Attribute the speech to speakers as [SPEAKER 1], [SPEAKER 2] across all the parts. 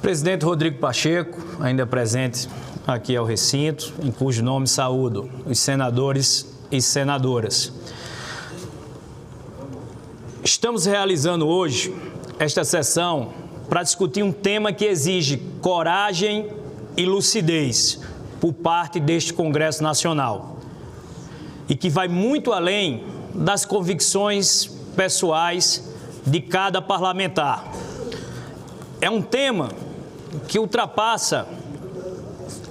[SPEAKER 1] Presidente Rodrigo Pacheco, ainda presente aqui ao recinto, em cujo nome saúdo os senadores e senadoras. Estamos realizando hoje esta sessão para discutir um tema que exige coragem e lucidez por parte deste Congresso Nacional e que vai muito além das convicções pessoais de cada parlamentar. É um tema que ultrapassa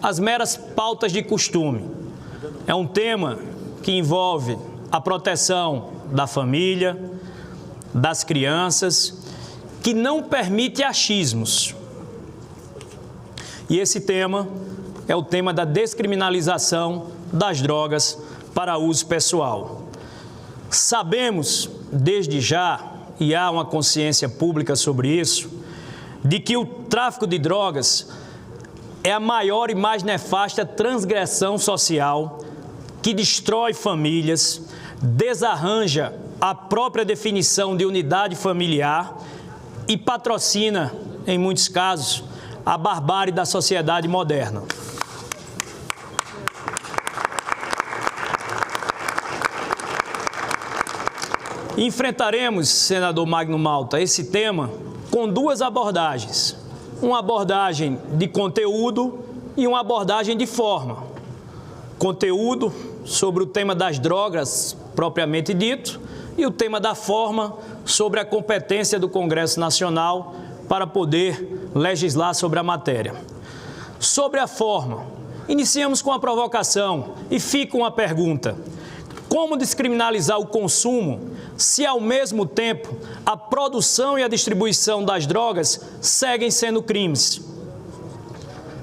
[SPEAKER 1] as meras pautas de costume. É um tema que envolve a proteção da família, das crianças, que não permite achismos. E esse tema é o tema da descriminalização das drogas para uso pessoal. Sabemos, desde já, e há uma consciência pública sobre isso, de que o tráfico de drogas é a maior e mais nefasta transgressão social que destrói famílias, desarranja a própria definição de unidade familiar e patrocina, em muitos casos, a barbárie da sociedade moderna. Enfrentaremos, senador Magno Malta, esse tema com duas abordagens. Uma abordagem de conteúdo e uma abordagem de forma. Conteúdo sobre o tema das drogas, propriamente dito, e o tema da forma sobre a competência do Congresso Nacional para poder legislar sobre a matéria. Sobre a forma, iniciamos com a provocação e fica uma pergunta. Como descriminalizar o consumo se, ao mesmo tempo, a produção e a distribuição das drogas seguem sendo crimes?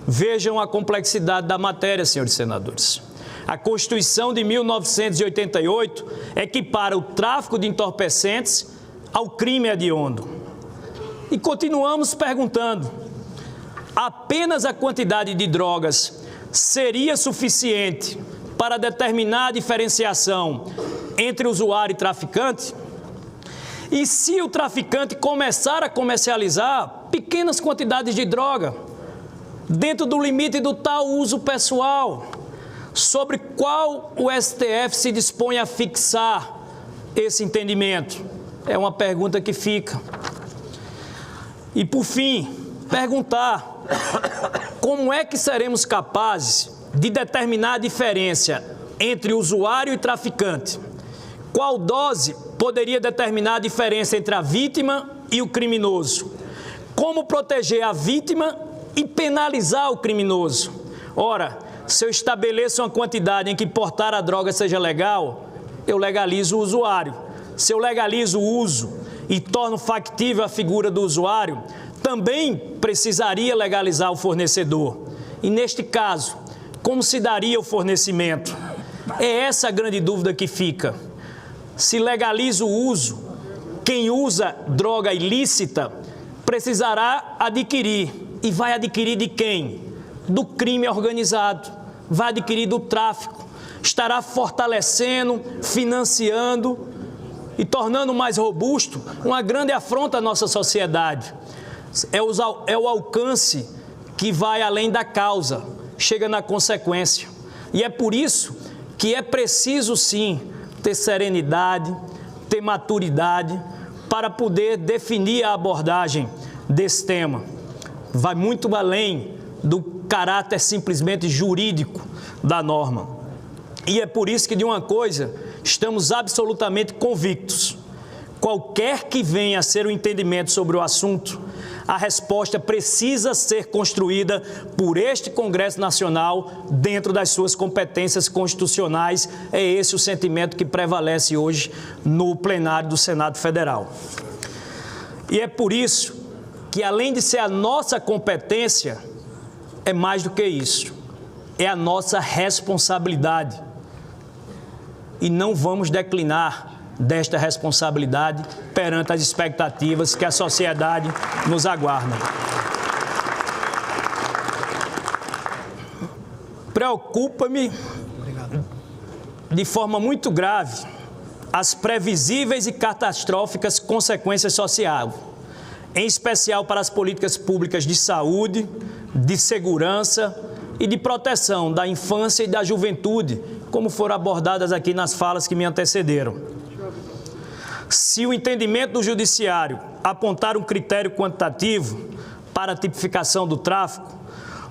[SPEAKER 1] Vejam a complexidade da matéria, senhores senadores. A Constituição de 1988 equipara o tráfico de entorpecentes ao crime hediondo. E continuamos perguntando, apenas a quantidade de drogas seria suficiente para determinar a diferenciação entre usuário e traficante? E se o traficante começar a comercializar pequenas quantidades de droga, dentro do limite do tal uso pessoal, sobre qual o STF se dispõe a fixar esse entendimento? É uma pergunta que fica. E, por fim, perguntar como é que seremos capazes de determinar a diferença entre usuário e traficante? Qual dose poderia determinar a diferença entre a vítima e o criminoso? Como proteger a vítima e penalizar o criminoso? Ora, se eu estabeleço uma quantidade em que portar a droga seja legal, eu legalizo o usuário. Se eu legalizo o uso e torno factível a figura do usuário, também precisaria legalizar o fornecedor. E, neste caso, como se daria o fornecimento? É essa a grande dúvida que fica. Se legaliza o uso, quem usa droga ilícita precisará adquirir. E vai adquirir de quem? Do crime organizado. Vai adquirir do tráfico. Estará fortalecendo, financiando e tornando mais robusto uma grande afronta à nossa sociedade. É o alcance que vai além da causa, chega na consequência. E é por isso que é preciso, sim, ter serenidade, ter maturidade para poder definir a abordagem desse tema. Vai muito além do caráter simplesmente jurídico da norma. E é por isso que, de uma coisa, estamos absolutamente convictos. Qualquer que venha a ser o entendimento sobre o assunto, a resposta precisa ser construída por este Congresso Nacional dentro das suas competências constitucionais. É esse o sentimento que prevalece hoje no plenário do Senado Federal. E é por isso que, além de ser a nossa competência, é mais do que isso. É a nossa responsabilidade. E não vamos declinar desta responsabilidade perante as expectativas que a sociedade nos aguarda. Preocupa-me de forma muito grave as previsíveis e catastróficas consequências sociais. em especial para as políticas públicas de saúde, de segurança e de proteção da infância e da juventude, como foram abordadas aqui nas falas que me antecederam. Se o entendimento do Judiciário apontar um critério quantitativo para a tipificação do tráfico,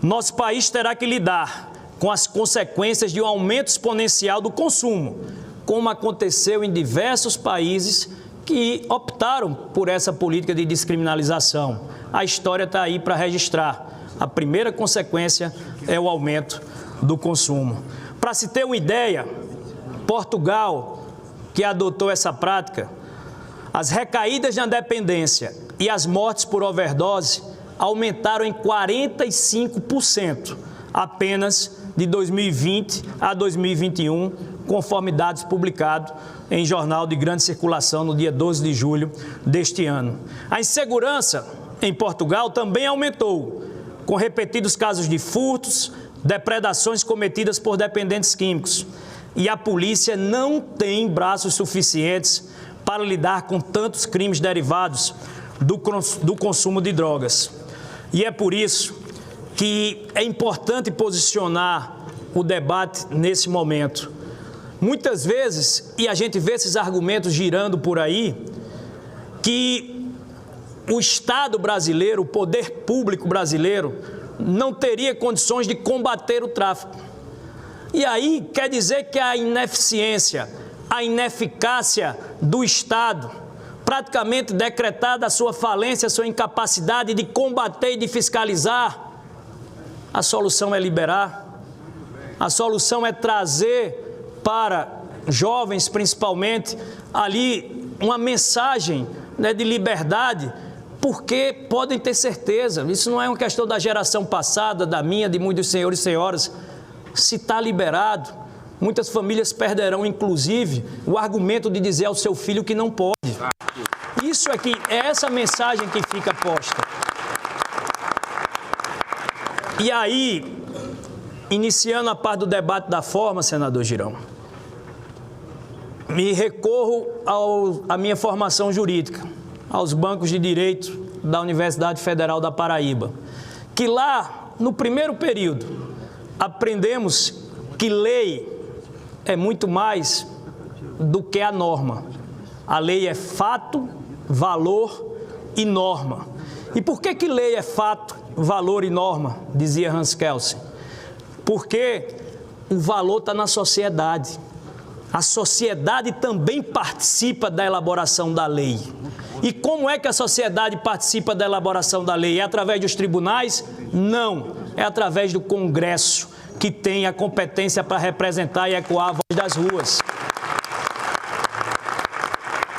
[SPEAKER 1] nosso país terá que lidar com as consequências de um aumento exponencial do consumo, como aconteceu em diversos países que optaram por essa política de descriminalização. A história está aí para registrar. A primeira consequência é o aumento do consumo. Para se ter uma ideia, Portugal, que adotou essa prática, as recaídas na dependência e as mortes por overdose aumentaram em 45% apenas de 2020 a 2021, conforme dados publicados em jornal de grande circulação no dia 12 de julho deste ano. A insegurança em Portugal também aumentou, com repetidos casos de furtos, depredações cometidas por dependentes químicos. E a polícia não tem braços suficientes para lidar com tantos crimes derivados do consumo de drogas. E é por isso que é importante posicionar o debate nesse momento. Muitas vezes, e a gente vê esses argumentos girando por aí, que o Estado brasileiro, o poder público brasileiro, não teria condições de combater o tráfico. E aí quer dizer que a ineficiência, a ineficácia do Estado, praticamente decretada a sua falência, a sua incapacidade de combater e de fiscalizar, a solução é liberar, a solução é trazer para jovens, principalmente, ali uma mensagem, né, de liberdade, porque podem ter certeza, isso não é uma questão da geração passada, da minha, de muitos senhores e senhoras. Se está liberado, muitas famílias perderão, inclusive, o argumento de dizer ao seu filho que não pode. Isso aqui é essa mensagem que fica posta. E aí, iniciando a parte do debate da forma, senador Girão, me recorro à minha formação jurídica, aos bancos de direito da Universidade Federal da Paraíba, que lá, no primeiro período, aprendemos que lei é muito mais do que a norma. A lei é fato, valor e norma. E por que lei é fato, valor e norma, dizia Hans Kelsen? Porque o valor está na sociedade. A sociedade também participa da elaboração da lei. E como é que a sociedade participa da elaboração da lei? É através dos tribunais? Não. É através do Congresso, que tem a competência para representar e ecoar a voz das ruas.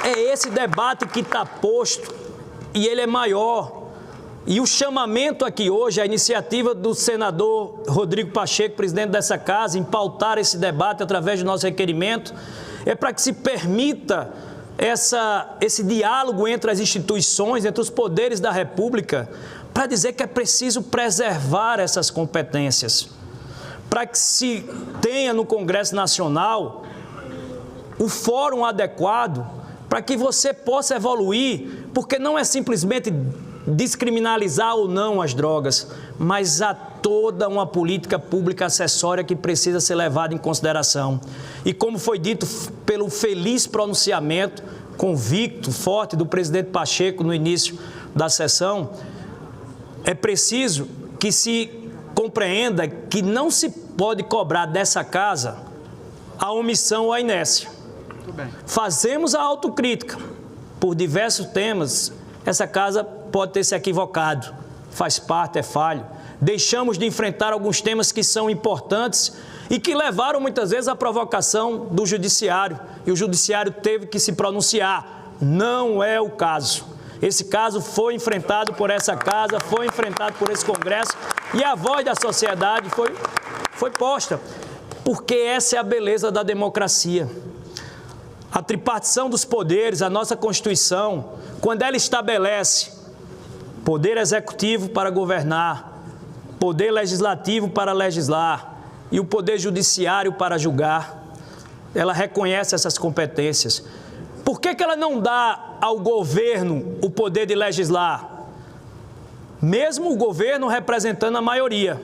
[SPEAKER 1] É esse debate que está posto e ele é maior. E o chamamento aqui hoje, a iniciativa do senador Rodrigo Pacheco, presidente dessa casa, em pautar esse debate através do nosso requerimento, é para que se permita esse diálogo entre as instituições, entre os poderes da República, para dizer que é preciso preservar essas competências, para que se tenha no Congresso Nacional o fórum adequado para que você possa evoluir, porque não é simplesmente descriminalizar ou não as drogas, mas há toda uma política pública acessória que precisa ser levada em consideração. E como foi dito pelo feliz pronunciamento, convicto, forte do presidente Pacheco no início da sessão, é preciso que se compreenda que não se pode cobrar dessa casa a omissão ou a inércia. Fazemos a autocrítica por diversos temas. Essa casa pode ter se equivocado, faz parte, é falho. Deixamos de enfrentar alguns temas que são importantes e que levaram muitas vezes à provocação do Judiciário. E o Judiciário teve que se pronunciar. Não é o caso. Esse caso foi enfrentado por essa casa, foi enfrentado por esse Congresso e a voz da sociedade foi posta. Porque essa é a beleza da democracia. A tripartição dos poderes, a nossa Constituição, quando ela estabelece poder executivo para governar, poder legislativo para legislar e o poder judiciário para julgar, ela reconhece essas competências. Por que ela não dá ao governo o poder de legislar? mesmo o governo representando a maioria.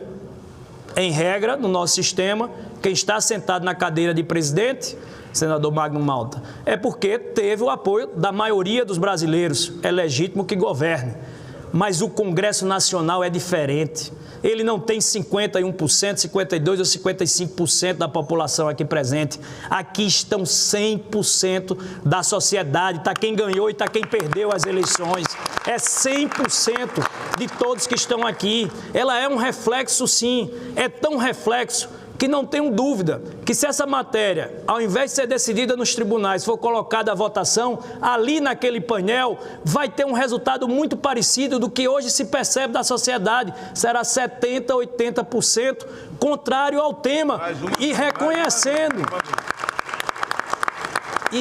[SPEAKER 1] Em regra, no nosso sistema, quem está sentado na cadeira de presidente, senador Magno Malta, é porque teve o apoio da maioria dos brasileiros. É legítimo que governe. Mas o Congresso Nacional é diferente. Ele não tem 51%, 52% ou 55% da população aqui presente. Aqui estão 100% da sociedade. Está quem ganhou e está quem perdeu as eleições. É 100% de todos que estão aqui. Ela é um reflexo, sim. É tão reflexo que não tenho dúvida que se essa matéria, ao invés de ser decidida nos tribunais, for colocada à votação, ali naquele painel, vai ter um resultado muito parecido do que hoje se percebe da sociedade. Será 70%, 80% contrário ao tema. E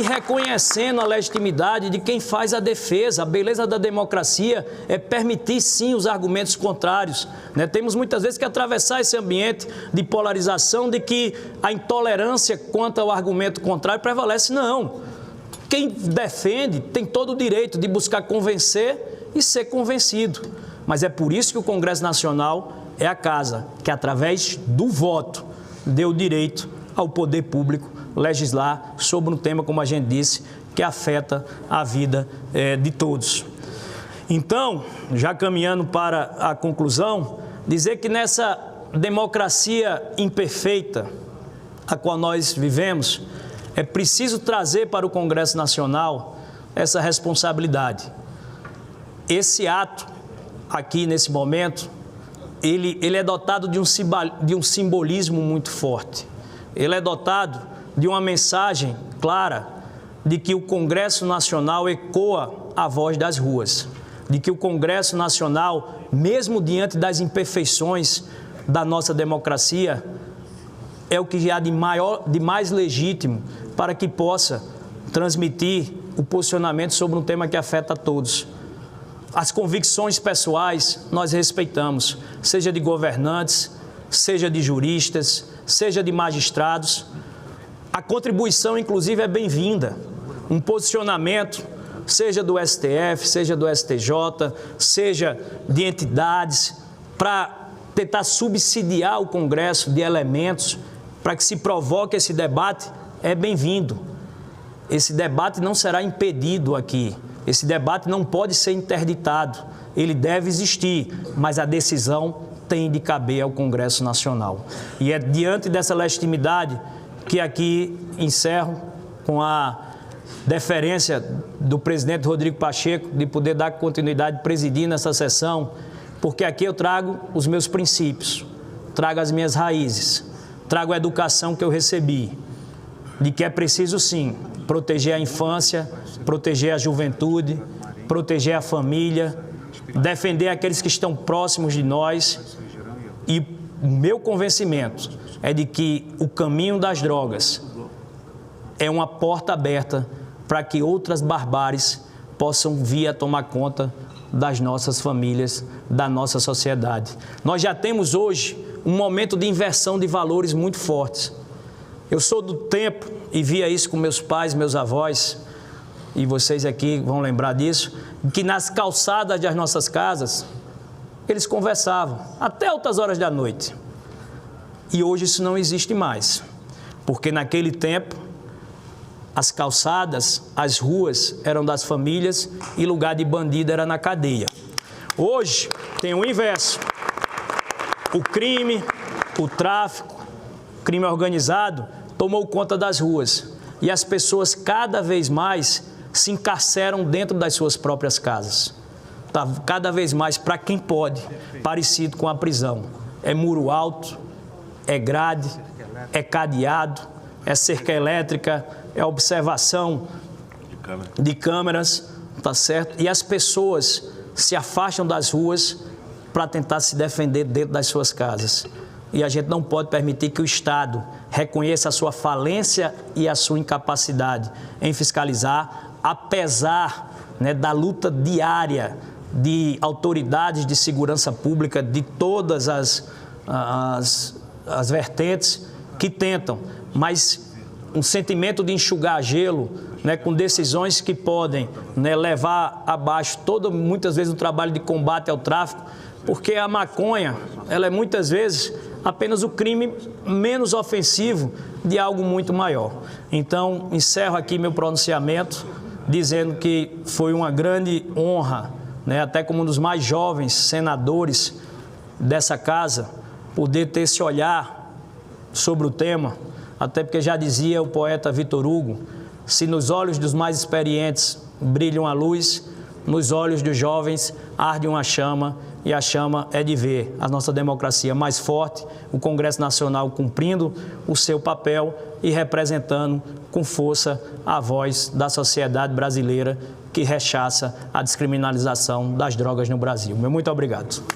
[SPEAKER 1] reconhecendo a legitimidade de quem faz a defesa. A beleza da democracia é permitir, sim, os argumentos contrários. Temos muitas vezes que atravessar esse ambiente de polarização, de que a intolerância quanto ao argumento contrário prevalece. Não. Quem defende tem todo o direito de buscar convencer e ser convencido. Mas é por isso que o Congresso Nacional é a casa que, através do voto, deu direito ao poder público legislar sobre um tema, como a gente disse, que afeta a vida de todos. Então, já caminhando para a conclusão, dizer que nessa democracia imperfeita a qual nós vivemos, é preciso trazer para o Congresso Nacional essa responsabilidade. Esse ato, aqui nesse momento, ele é dotado de um simbolismo muito forte. Ele é dotado de uma mensagem clara de que o Congresso Nacional ecoa a voz das ruas, de que o Congresso Nacional, mesmo diante das imperfeições da nossa democracia, é o que há de mais legítimo para que possa transmitir o posicionamento sobre um tema que afeta a todos. As convicções pessoais nós respeitamos, seja de governantes, seja de juristas, seja de magistrados. A contribuição, inclusive, é bem-vinda. Um posicionamento, seja do STF, seja do STJ, seja de entidades, para tentar subsidiar o Congresso de elementos para que se provoque esse debate, é bem-vindo. Esse debate não será impedido aqui. Esse debate não pode ser interditado. Ele deve existir, mas a decisão tem de caber ao Congresso Nacional. E é diante dessa legitimidade que aqui encerro com a deferência do presidente Rodrigo Pacheco de poder dar continuidade presidindo essa sessão, porque aqui eu trago os meus princípios, trago as minhas raízes, trago a educação que eu recebi, de que é preciso sim proteger a infância, proteger a juventude, proteger a família, defender aqueles que estão próximos de nós. E o meu convencimento é de que o caminho das drogas é uma porta aberta para que outras barbáries possam vir a tomar conta das nossas famílias, da nossa sociedade. Nós já temos hoje um momento de inversão de valores muito fortes. Eu sou do tempo, e via isso com meus pais, meus avós, e vocês aqui vão lembrar disso, que nas calçadas das nossas casas, eles conversavam até altas horas da noite. E hoje isso não existe mais, porque naquele tempo as calçadas, as ruas eram das famílias e lugar de bandido era na cadeia. Hoje tem o inverso. O crime, o tráfico, o crime organizado tomou conta das ruas e as pessoas cada vez mais se encarceram dentro das suas próprias casas. Tá cada vez mais, para quem pode, parecido com a prisão. É muro alto, é grade, é cadeado, é cerca elétrica, é observação de câmeras, tá certo? E as pessoas se afastam das ruas para tentar se defender dentro das suas casas. E a gente não pode permitir que o Estado reconheça a sua falência e a sua incapacidade em fiscalizar, apesar, da luta diária de autoridades de segurança pública de todas as vertentes que tentam, mas um sentimento de enxugar gelo né, com decisões que podem, né, levar abaixo muitas vezes o trabalho de combate ao tráfico, porque a maconha, ela é muitas vezes apenas o crime menos ofensivo de algo muito maior. Então, encerro aqui meu pronunciamento dizendo que foi uma grande honra, né, até como um dos mais jovens senadores dessa casa, poder ter esse olhar sobre o tema, até porque já dizia o poeta Vitor Hugo, se nos olhos dos mais experientes brilha uma luz, nos olhos dos jovens arde uma chama, e a chama é de ver a nossa democracia mais forte, o Congresso Nacional cumprindo o seu papel e representando com força a voz da sociedade brasileira que rechaça a descriminalização das drogas no Brasil. Muito obrigado.